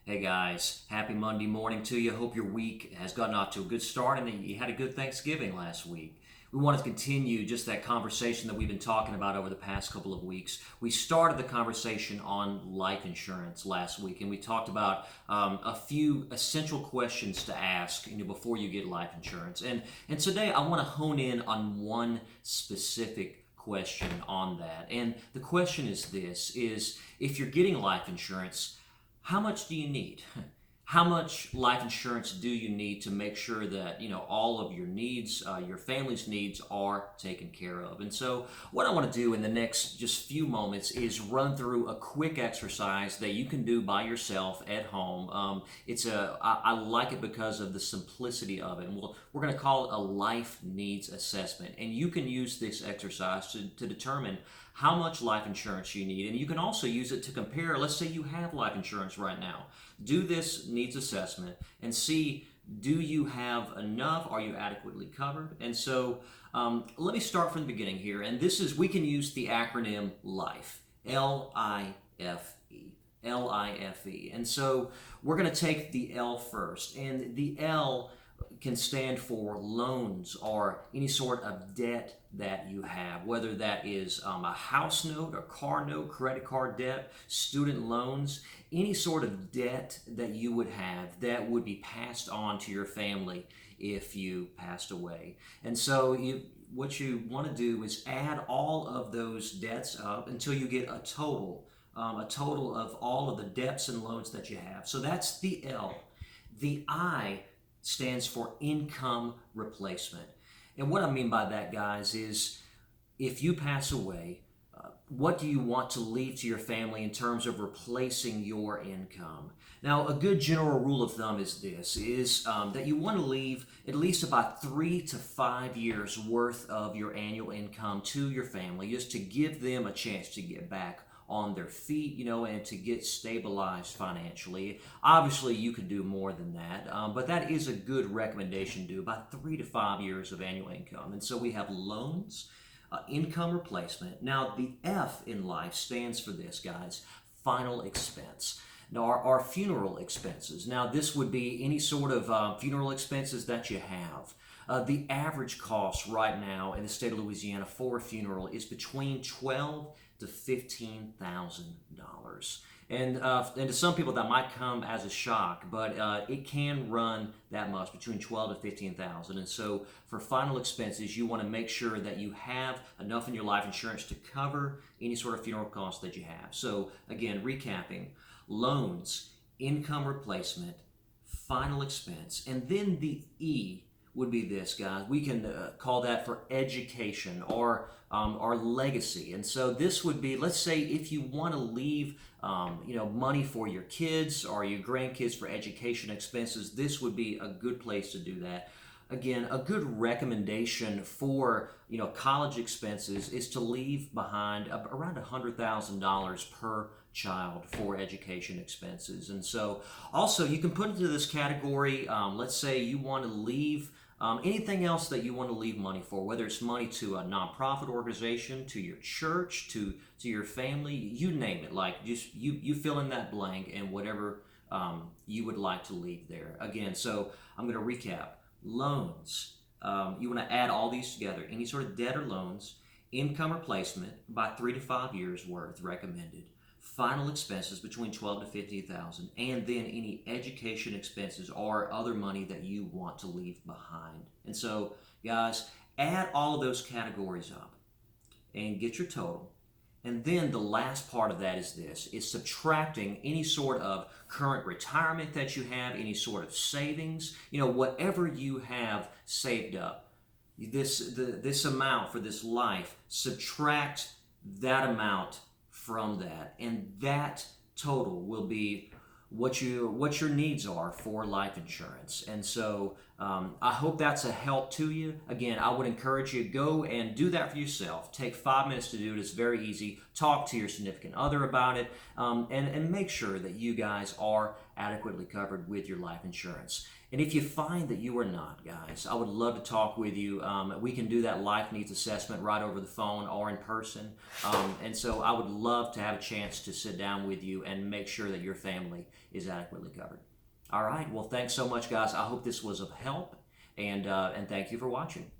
Hey guys, happy Monday morning to you. Hope your week has gotten off to a good start and that you had a good Thanksgiving last week. We want to continue just that conversation that we've been talking about over the past couple of weeks. We started the conversation on life insurance last week, and we talked about a few essential questions to ask before you get life insurance. And today I want to hone in on one specific question on that. And the question is this: is if you're getting life insurance, how much do you need? How much life insurance do you need to make sure that all of your needs, your family's needs, are taken care of? And so, what I want to do in the next just few moments is run through a quick exercise that you can do by yourself at home. I like it because of the simplicity of it. And we're going to call it a life needs assessment. And you can use this exercise to determine how much life insurance you need. And you can also use it to compare. Let's say you have life insurance right now. Do this needs assessment and see, do you have enough? Are you adequately covered? And so let me start from the beginning here. And we can use the acronym LIFE, L-I-F-E. L-I-F-E. And so we're going to take the L first. And the L can stand for loans or any sort of debt that you have, whether that is a house note, a car note, credit card debt, student loans, any sort of debt that you would have that would be passed on to your family if you passed away. And so what you want to do is add all of those debts up until you get a total of all of the debts and loans that you have. So that's the L. The I stands for income replacement. And what I mean by that, guys, is if you pass away, what do you want to leave to your family in terms of replacing your income? Now, a good general rule of thumb is that you want to leave at least about 3 to 5 years worth of your annual income to your family, just to give them a chance to get back on their feet, and to get stabilized financially. Obviously, you could do more than that, but that is a good recommendation to do, about 3 to 5 years of annual income. And so we have loans, income replacement. Now, the F in life stands for this, guys: final expense. Now, our funeral expenses. Now, this would be any sort of funeral expenses that you have. The average cost right now in the state of Louisiana for a funeral is between $12,000 to $15,000. And to some people that might come as a shock, but it can run that much, between 12 to 15,000. And so for final expenses, you want to make sure that you have enough in your life insurance to cover any sort of funeral costs that you have. So again, recapping: loans, income replacement, final expense, and then the E would be this, guys. We can call that for education or our legacy. And so this would be, let's say, if you want to leave money for your kids or your grandkids for education expenses, this would be a good place to do that. Again, a good recommendation for college expenses is to leave behind around $100,000 per child for education expenses. And so also you can put into this category, let's say you want to leave anything else that you want to leave money for, whether it's money to a nonprofit organization, to your church, to your family, you name it. Like, just you fill in that blank and whatever you would like to leave there. Again, so I'm going to recap: loans. You want to add all these together: any sort of debt or loans, income replacement by 3 to 5 years worth recommended, final expenses between 12 to 50,000, and then any education expenses or other money that you want to leave behind. And so, guys, add all of those categories up and get your total. And then the last part of that is subtracting any sort of current retirement that you have, any sort of savings, whatever you have saved up. This amount for this life, subtract that amount from that, and that total will be what your needs are for life insurance. And so I hope that's a help to you. Again, I would encourage you to go and do that for yourself. Take 5 minutes to do it. It's very easy. Talk to your significant other about it, and make sure that you guys are adequately covered with your life insurance. And if you find that you are not, guys, I would love to talk with you. We can do that life needs assessment right over the phone or in person. And so I would love to have a chance to sit down with you and make sure that your family is adequately covered. All right. Well, thanks so much, guys. I hope this was of help, and thank you for watching.